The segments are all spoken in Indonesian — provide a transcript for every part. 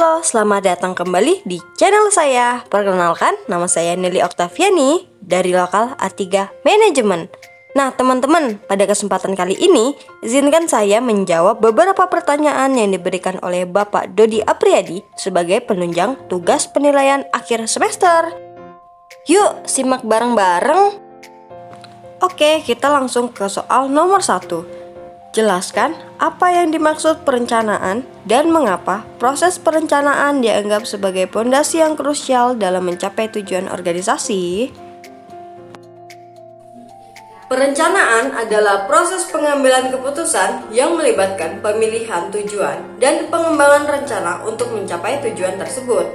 Halo, selamat datang kembali di channel saya. Perkenalkan, nama saya Nelly Oktaviani dari Lokal A3 Manajemen. Nah, teman-teman, pada kesempatan kali ini, izinkan saya menjawab beberapa pertanyaan yang diberikan oleh Bapak Dodi Apriyadi sebagai penunjang tugas penilaian akhir semester. Yuk, simak bareng-bareng. Oke, kita langsung ke soal nomor 1. Jelaskan apa yang dimaksud perencanaan dan mengapa proses perencanaan dianggap sebagai pondasi yang krusial dalam mencapai tujuan organisasi. Perencanaan adalah proses pengambilan keputusan yang melibatkan pemilihan tujuan dan pengembangan rencana untuk mencapai tujuan tersebut.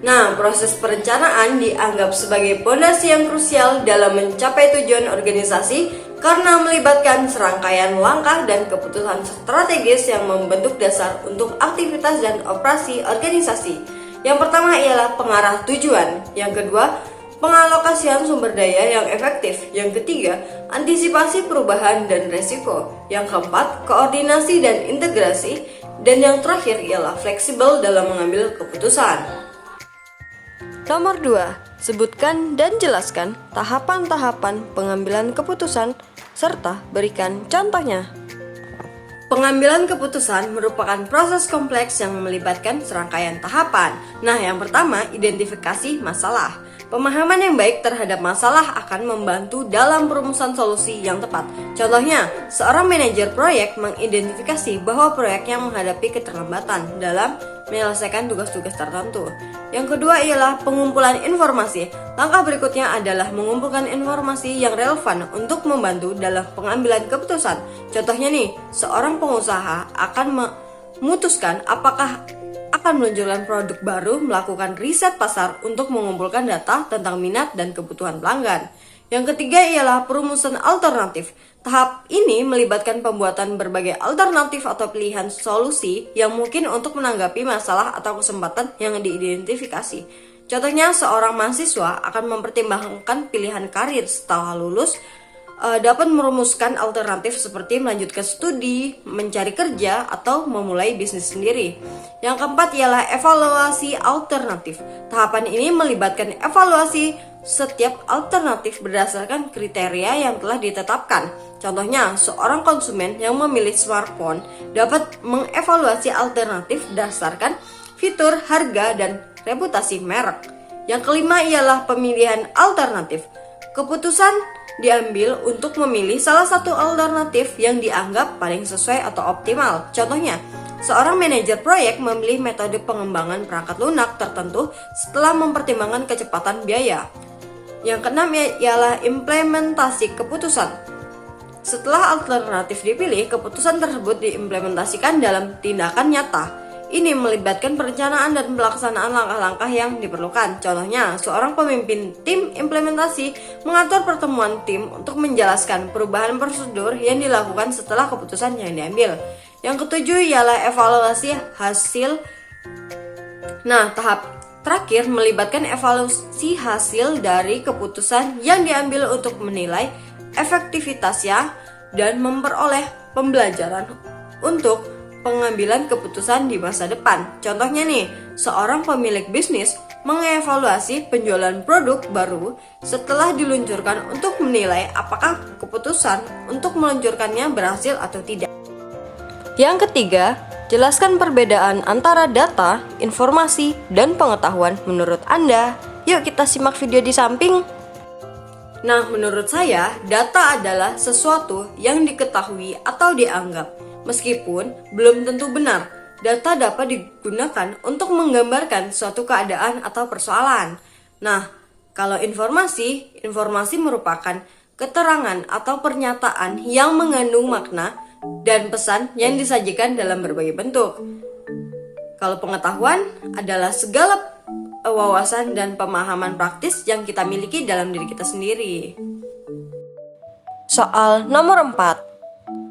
Nah, proses perencanaan dianggap sebagai pondasi yang krusial dalam mencapai tujuan organisasi karena melibatkan serangkaian langkah dan keputusan strategis yang membentuk dasar untuk aktivitas dan operasi organisasi. Yang pertama ialah pengarah tujuan, yang kedua pengalokasian sumber daya yang efektif, yang ketiga antisipasi perubahan dan resiko, yang keempat koordinasi dan integrasi, dan yang terakhir ialah fleksibel dalam mengambil keputusan. Nomor 2. Sebutkan dan jelaskan tahapan-tahapan pengambilan keputusan serta berikan contohnya. Pengambilan keputusan merupakan proses kompleks yang melibatkan serangkaian tahapan. Nah, yang pertama, identifikasi masalah. Pemahaman yang baik terhadap masalah akan membantu dalam perumusan solusi yang tepat. Contohnya, seorang manajer proyek mengidentifikasi bahwa proyeknya menghadapi keterlambatan dalam menyelesaikan tugas-tugas tertentu. Yang kedua ialah pengumpulan informasi. Langkah berikutnya adalah mengumpulkan informasi yang relevan untuk membantu dalam pengambilan keputusan. Contohnya nih, seorang pengusaha akan memutuskan apakah akan meluncurkan produk baru, melakukan riset pasar untuk mengumpulkan data tentang minat dan kebutuhan pelanggan. Yang ketiga ialah perumusan alternatif. Tahap ini melibatkan pembuatan berbagai alternatif atau pilihan solusi yang mungkin untuk menanggapi masalah atau kesempatan yang diidentifikasi. Contohnya, seorang mahasiswa akan mempertimbangkan pilihan karir setelah lulus, dapat merumuskan alternatif seperti melanjutkan studi, mencari kerja, atau memulai bisnis sendiri. Yang keempat ialah evaluasi alternatif. Tahapan ini melibatkan evaluasi setiap alternatif berdasarkan kriteria yang telah ditetapkan. Contohnya, seorang konsumen yang memilih smartphone dapat mengevaluasi alternatif berdasarkan fitur, harga, dan reputasi merek. Yang kelima ialah pemilihan alternatif. Keputusan diambil untuk memilih salah satu alternatif yang dianggap paling sesuai atau optimal. Contohnya, seorang manajer proyek memilih metode pengembangan perangkat lunak tertentu setelah mempertimbangkan kecepatan biaya. Yang keenam ialah implementasi keputusan. Setelah alternatif dipilih, keputusan tersebut diimplementasikan dalam tindakan nyata. Ini melibatkan perencanaan dan pelaksanaan langkah-langkah yang diperlukan. Contohnya, seorang pemimpin tim implementasi mengatur pertemuan tim untuk menjelaskan perubahan prosedur yang dilakukan setelah keputusan yang diambil. Yang ketujuh ialah evaluasi hasil. Nah, tahap terakhir melibatkan evaluasi hasil dari keputusan yang diambil untuk menilai efektivitasnya dan memperoleh pembelajaran untuk pengambilan keputusan di masa depan. Contohnya nih, seorang pemilik bisnis mengevaluasi penjualan produk baru setelah diluncurkan untuk menilai apakah keputusan untuk meluncurkannya berhasil atau tidak. Yang ketiga, jelaskan perbedaan antara data, informasi, dan pengetahuan menurut Anda. Yuk kita simak video di samping. Nah, menurut saya, data adalah sesuatu yang diketahui atau dianggap. Meskipun belum tentu benar, data dapat digunakan untuk menggambarkan suatu keadaan atau persoalan. Nah, kalau informasi merupakan keterangan atau pernyataan yang mengandung makna dan pesan yang disajikan dalam berbagai bentuk. Kalau pengetahuan adalah segala wawasan dan pemahaman praktis yang kita miliki dalam diri kita sendiri. Soal nomor 4.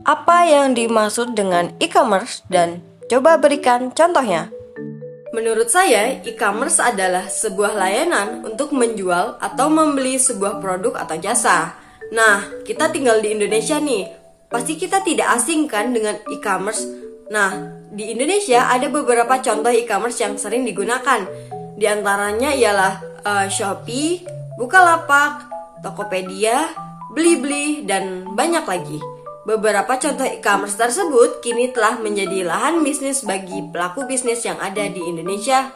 Apa yang dimaksud dengan e-commerce dan coba berikan contohnya. Menurut saya, e-commerce adalah sebuah layanan untuk menjual atau membeli sebuah produk atau jasa. Nah, kita tinggal di Indonesia nih. Pasti kita tidak asing kan dengan e-commerce. Nah, di Indonesia ada beberapa contoh e-commerce yang sering digunakan. Di antaranya ialah Shopee, Bukalapak, Tokopedia, Blibli, dan banyak lagi. Beberapa contoh e-commerce tersebut kini telah menjadi lahan bisnis bagi pelaku bisnis yang ada di Indonesia.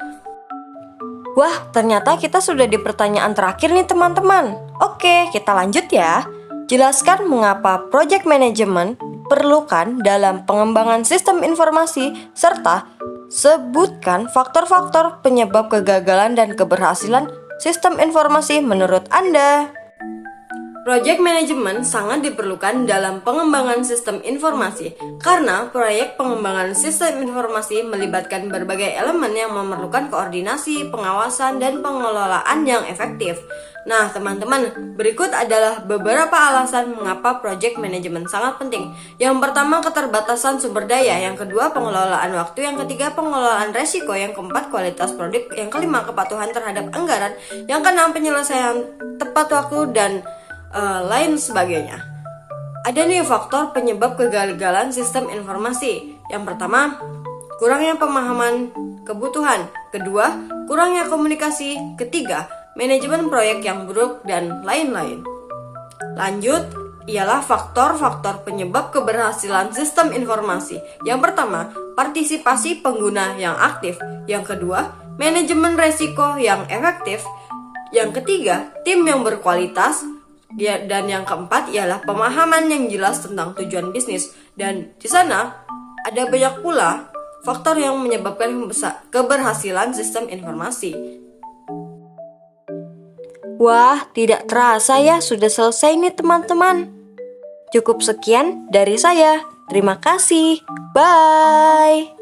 Wah, ternyata kita sudah di pertanyaan terakhir nih teman-teman. Oke, kita lanjut ya. Jelaskan mengapa project management diperlukan dalam pengembangan sistem informasi serta sebutkan faktor-faktor penyebab kegagalan dan keberhasilan sistem informasi menurut Anda. Project management sangat diperlukan dalam pengembangan sistem informasi karena proyek pengembangan sistem informasi melibatkan berbagai elemen yang memerlukan koordinasi, pengawasan, dan pengelolaan yang efektif. Nah, teman-teman, berikut adalah beberapa alasan mengapa project management sangat penting. Yang pertama, keterbatasan sumber daya. Yang kedua, pengelolaan waktu. Yang ketiga, pengelolaan resiko. Yang keempat, kualitas produk. Yang kelima, kepatuhan terhadap anggaran. Yang keenam, penyelesaian tepat waktu dan lain sebagainya. Ada nih faktor penyebab kegagalan sistem informasi. Yang pertama, kurangnya pemahaman kebutuhan. Kedua, kurangnya komunikasi. Ketiga, manajemen proyek yang buruk dan lain-lain. Lanjut, ialah faktor-faktor penyebab keberhasilan sistem informasi. Yang pertama, partisipasi pengguna yang aktif. Yang kedua, manajemen resiko yang efektif. Yang ketiga, tim yang berkualitas. Dan yang keempat ialah pemahaman yang jelas tentang tujuan bisnis. Dan di sana ada banyak pula faktor yang menyebabkan keberhasilan sistem informasi. Wah, tidak terasa ya sudah selesai nih teman-teman. Cukup sekian dari saya. Terima kasih. Bye.